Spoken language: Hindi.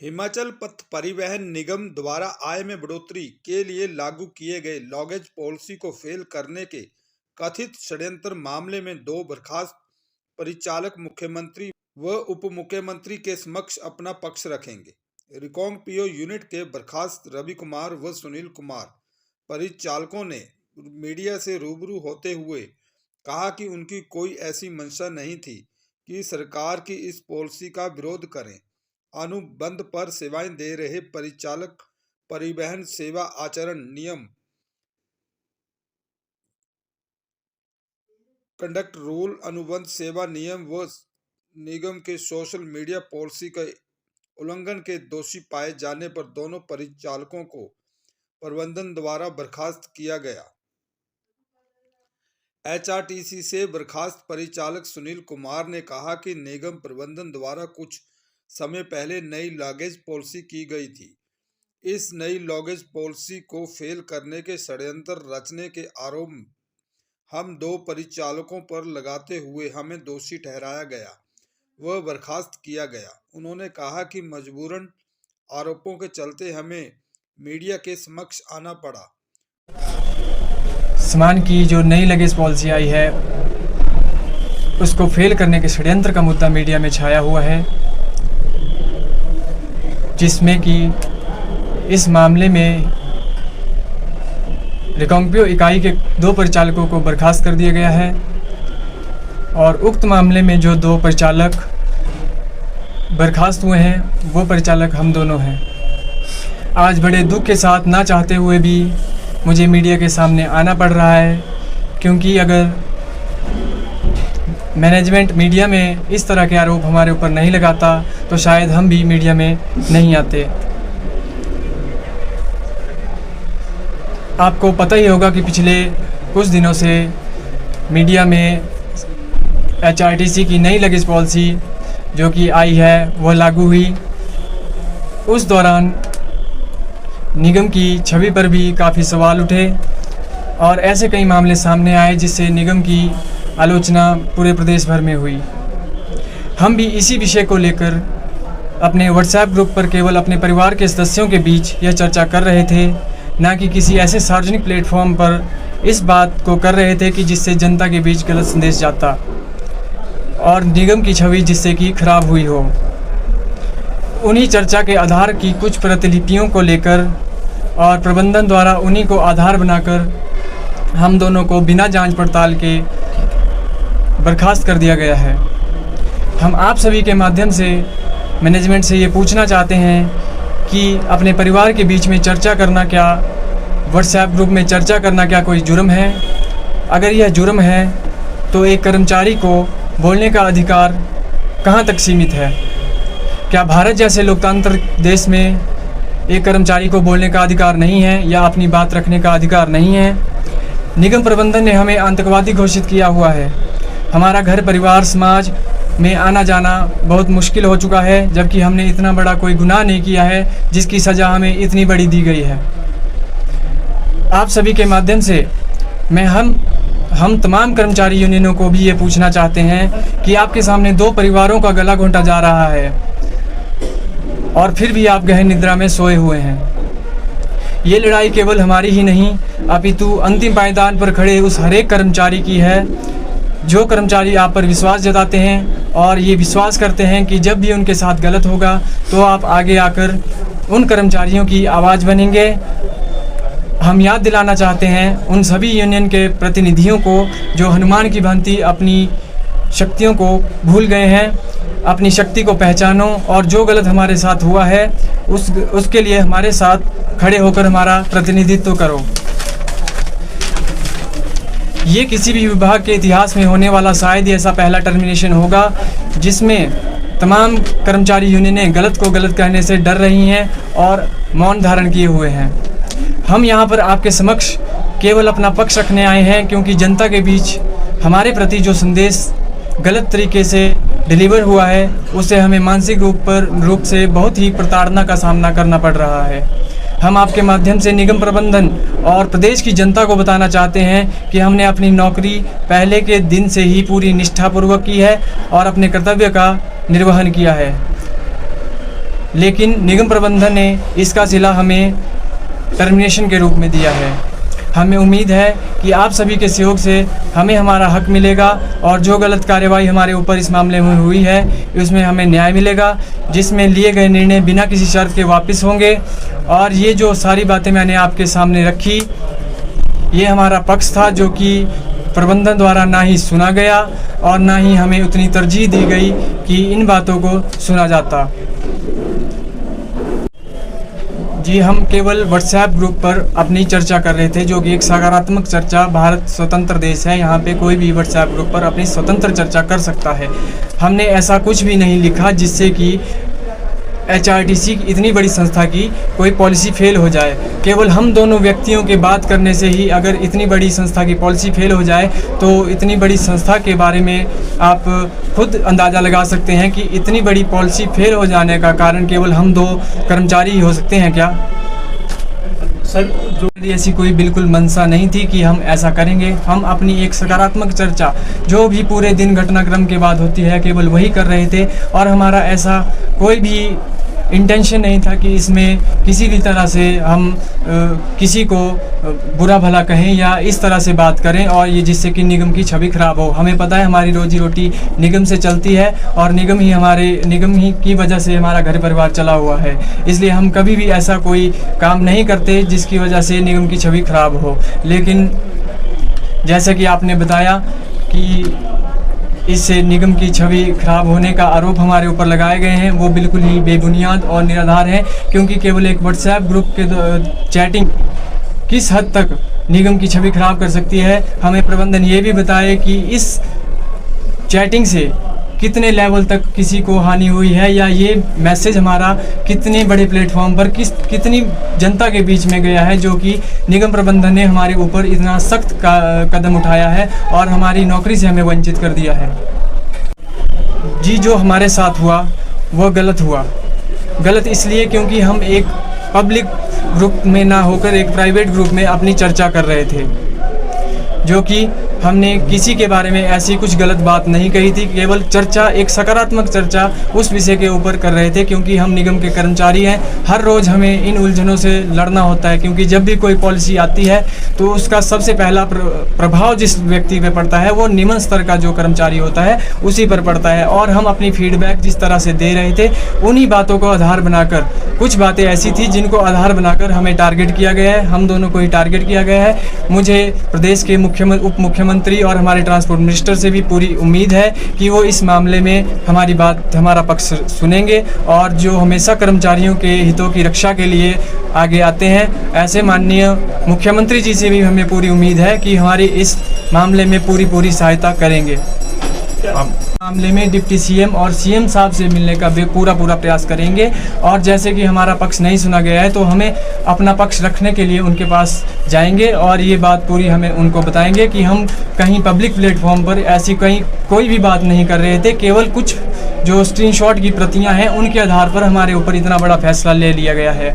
हिमाचल पथ परिवहन निगम द्वारा आय में बढ़ोतरी के लिए लागू किए गए लॉगेज पॉलिसी को फेल करने के कथित षड्यंत्र मामले में दो बर्खास्त परिचालक मुख्यमंत्री व उप मुख्यमंत्री के समक्ष अपना पक्ष रखेंगे। रिकांगपिओ यूनिट के बर्खास्त रवि कुमार व सुनील कुमार परिचालकों ने मीडिया से रूबरू होते हुए कहा कि उनकी कोई ऐसी मंशा नहीं थी कि सरकार की इस पॉलिसी का विरोध करें। अनुबंध पर सेवाएं दे रहे परिचालक परिवहन सेवा आचरण नियम कंडक्ट रूल अनुबंध सेवा नियम व निगम के सोशल मीडिया पॉलिसी के उल्लंघन के दोषी पाए जाने पर दोनों परिचालकों को प्रबंधन द्वारा बर्खास्त किया गया। एचआरटीसी से बर्खास्त परिचालक सुनील कुमार ने कहा कि निगम प्रबंधन द्वारा कुछ समय पहले नई लॉगेज पॉलिसी की गई थी। इस नई लॉगेज पॉलिसी को फेल करने के षड्यंत्र रचने के आरोप हम दो परिचालकों पर लगाते हुए हमें दोषी ठहराया गया व बर्खास्त किया गया। उन्होंने कहा कि मजबूरन आरोपों के चलते हमें मीडिया के समक्ष आना पड़ा। सामान की जो नई लगेज पॉलिसी आई है उसको फेल करने के षड्यंत्र का मुद्दा मीडिया में छाया हुआ है, जिसमें कि इस मामले में रिकांगपिओ इकाई के दो परिचालकों को बर्खास्त कर दिया गया है और उक्त मामले में जो दो परिचालक बर्खास्त हुए हैं वो परिचालक हम दोनों हैं। आज बड़े दुख के साथ ना चाहते हुए भी मुझे मीडिया के सामने आना पड़ रहा है, क्योंकि अगर मैनेजमेंट मीडिया में इस तरह के आरोप हमारे ऊपर नहीं लगाता तो शायद हम भी मीडिया में नहीं आते। आपको पता ही होगा कि पिछले कुछ दिनों से मीडिया में एचआरटीसी की नई लगेज पॉलिसी जो कि आई है वह लागू हुई। उस दौरान निगम की छवि पर भी काफ़ी सवाल उठे और ऐसे कई मामले सामने आए जिससे निगम की आलोचना पूरे प्रदेश भर में हुई। हम भी इसी विषय को लेकर अपने व्हाट्सएप ग्रुप पर केवल अपने परिवार के सदस्यों के बीच यह चर्चा कर रहे थे, ना कि किसी ऐसे सार्वजनिक प्लेटफॉर्म पर इस बात को कर रहे थे कि जिससे जनता के बीच गलत संदेश जाता और निगम की छवि जिससे कि खराब हुई हो। उन्हीं चर्चा के आधार की कुछ प्रतिलिपियों को लेकर और प्रबंधन द्वारा उन्हीं को आधार बनाकर हम दोनों को बिना जांच पड़ताल के बर्खास्त कर दिया गया है। हम आप सभी के माध्यम से मैनेजमेंट से ये पूछना चाहते हैं कि अपने परिवार के बीच में चर्चा करना क्या, व्हाट्सएप ग्रुप में चर्चा करना क्या कोई जुर्म है? अगर यह जुर्म है तो एक कर्मचारी को बोलने का अधिकार कहाँ तक सीमित है? क्या भारत जैसे लोकतांत्रिक देश में एक कर्मचारी को बोलने का अधिकार नहीं है या अपनी बात रखने का अधिकार नहीं है? निगम प्रबंधन ने हमें आतंकवादी घोषित किया हुआ है। हमारा घर परिवार समाज में आना जाना बहुत मुश्किल हो चुका है, जबकि हमने इतना बड़ा कोई गुनाह नहीं किया है जिसकी सज़ा हमें इतनी बड़ी दी गई है। आप सभी के माध्यम से मैं हम तमाम कर्मचारी यूनियनों को भी ये पूछना चाहते हैं कि आपके सामने दो परिवारों का गला घोंटा जा रहा है और फिर भी आप गहन निद्रा में सोए हुए हैं। ये लड़ाई केवल हमारी ही नहीं अपितु अंतिम पायदान पर खड़े उस हरेक कर्मचारी की है जो कर्मचारी आप पर विश्वास जताते हैं और ये विश्वास करते हैं कि जब भी उनके साथ गलत होगा तो आप आगे आकर उन कर्मचारियों की आवाज़ बनेंगे। हम याद दिलाना चाहते हैं उन सभी यूनियन के प्रतिनिधियों को जो हनुमान की भांति अपनी शक्तियों को भूल गए हैं, अपनी शक्ति को पहचानो और जो गलत हमारे साथ हुआ है उसके लिए हमारे साथ खड़े होकर हमारा प्रतिनिधित्व करो। ये किसी भी विभाग के इतिहास में होने वाला शायद ही ऐसा पहला टर्मिनेशन होगा जिसमें तमाम कर्मचारी यूनियनें गलत को गलत कहने से डर रही हैं और मौन धारण किए हुए हैं। हम यहाँ पर आपके समक्ष केवल अपना पक्ष रखने आए हैं, क्योंकि जनता के बीच हमारे प्रति जो संदेश गलत तरीके से डिलीवर हुआ है उससे हमें मानसिक रूप से बहुत ही प्रताड़ना का सामना करना पड़ रहा है। हम आपके माध्यम से निगम प्रबंधन और प्रदेश की जनता को बताना चाहते हैं कि हमने अपनी नौकरी पहले के दिन से ही पूरी निष्ठापूर्वक की है और अपने कर्तव्य का निर्वहन किया है। लेकिन निगम प्रबंधन ने इसका सिला हमें टर्मिनेशन के रूप में दिया है। हमें उम्मीद है कि आप सभी के सहयोग से हमें हमारा हक मिलेगा और जो गलत कार्रवाई हमारे ऊपर इस मामले में हुई है उसमें हमें न्याय मिलेगा, जिसमें लिए गए निर्णय बिना किसी शर्त के वापस होंगे। और ये जो सारी बातें मैंने आपके सामने रखी, ये हमारा पक्ष था जो कि प्रबंधन द्वारा ना ही सुना गया और ना ही हमें उतनी तरजीह दी गई कि इन बातों को सुना जाता। जी, हम केवल व्हाट्सएप ग्रुप पर अपनी चर्चा कर रहे थे, जो कि एक सकारात्मक चर्चा, भारत स्वतंत्र देश है, यहाँ पे कोई भी व्हाट्सएप ग्रुप पर अपनी स्वतंत्र चर्चा कर सकता है। हमने ऐसा कुछ भी नहीं लिखा जिससे कि HRTC इतनी बड़ी संस्था की कोई पॉलिसी फेल हो जाए। केवल हम दोनों व्यक्तियों के बात करने से ही अगर इतनी बड़ी संस्था की पॉलिसी फेल हो जाए तो इतनी बड़ी संस्था के बारे में आप खुद अंदाज़ा लगा सकते हैं कि इतनी बड़ी पॉलिसी फेल हो जाने का कारण केवल हम दो कर्मचारी ही हो सकते हैं क्या? सर, जो ऐसी कोई बिल्कुल मंशा नहीं थी कि हम ऐसा करेंगे। हम अपनी एक सकारात्मक चर्चा जो भी पूरे दिन घटनाक्रम के बाद होती है केवल वही कर रहे थे और हमारा ऐसा कोई भी इंटेंशन नहीं था कि इसमें किसी भी तरह से हम किसी को बुरा भला कहें या इस तरह से बात करें और ये जिससे कि निगम की छवि खराब हो। हमें पता है हमारी रोजी रोटी निगम से चलती है और निगम ही की वजह से हमारा घर परिवार चला हुआ है, इसलिए हम कभी भी ऐसा कोई काम नहीं करते जिसकी वजह से निगम की छवि खराब हो। लेकिन जैसा कि आपने बताया कि इससे निगम की छवि खराब होने का आरोप हमारे ऊपर लगाए गए हैं, वो बिल्कुल ही बेबुनियाद और निराधार हैं, क्योंकि केवल एक व्हाट्सएप ग्रुप के चैटिंग किस हद तक निगम की छवि खराब कर सकती है। हमें प्रबंधन ये भी बताए कि इस चैटिंग से कितने लेवल तक किसी को हानि हुई है या ये मैसेज हमारा कितने बड़े प्लेटफॉर्म पर कितनी जनता के बीच में गया है, जो कि निगम प्रबंधन ने हमारे ऊपर इतना सख्त कदम उठाया है और हमारी नौकरी से हमें वंचित कर दिया है। जी, जो हमारे साथ हुआ वह गलत हुआ। गलत इसलिए क्योंकि हम एक पब्लिक ग्रुप में ना होकर एक प्राइवेट ग्रुप में अपनी चर्चा कर रहे थे, जो कि हमने किसी के बारे में ऐसी कुछ गलत बात नहीं कही थी। केवल चर्चा, एक सकारात्मक चर्चा उस विषय के ऊपर कर रहे थे, क्योंकि हम निगम के कर्मचारी हैं। हर रोज़ हमें इन उलझनों से लड़ना होता है, क्योंकि जब भी कोई पॉलिसी आती है तो उसका सबसे पहला प्रभाव जिस व्यक्ति पे पड़ता है वो निम्न स्तर का जो कर्मचारी होता है उसी पर पड़ता है। और हम अपनी फीडबैक जिस तरह से दे रहे थे उन्हीं बातों को आधार बनाकर, कुछ बातें ऐसी थी जिनको आधार बनाकर हमें टारगेट किया गया है, हम दोनों को ही टारगेट किया गया है। मुझे प्रदेश के उप मुख्यमंत्री और हमारे ट्रांसपोर्ट मिनिस्टर से भी पूरी उम्मीद है कि वो इस मामले में हमारी बात, हमारा पक्ष सुनेंगे और जो हमेशा कर्मचारियों के हितों की रक्षा के लिए आगे आते हैं, ऐसे माननीय मुख्यमंत्री जी से भी हमें पूरी उम्मीद है कि हमारी इस मामले में पूरी सहायता करेंगे। मामले में डिप्टी सीएम और सीएम साहब से मिलने का पूरा प्रयास करेंगे और जैसे कि हमारा पक्ष नहीं सुना गया है तो हमें अपना पक्ष रखने के लिए उनके पास जाएंगे और ये बात पूरी हमें उनको बताएंगे कि हम कहीं पब्लिक प्लेटफॉर्म पर ऐसी कहीं कोई भी बात नहीं कर रहे थे। केवल कुछ जो स्क्रीनशॉट की प्रतियां हैं उनके आधार पर हमारे ऊपर इतना बड़ा फैसला ले लिया गया है।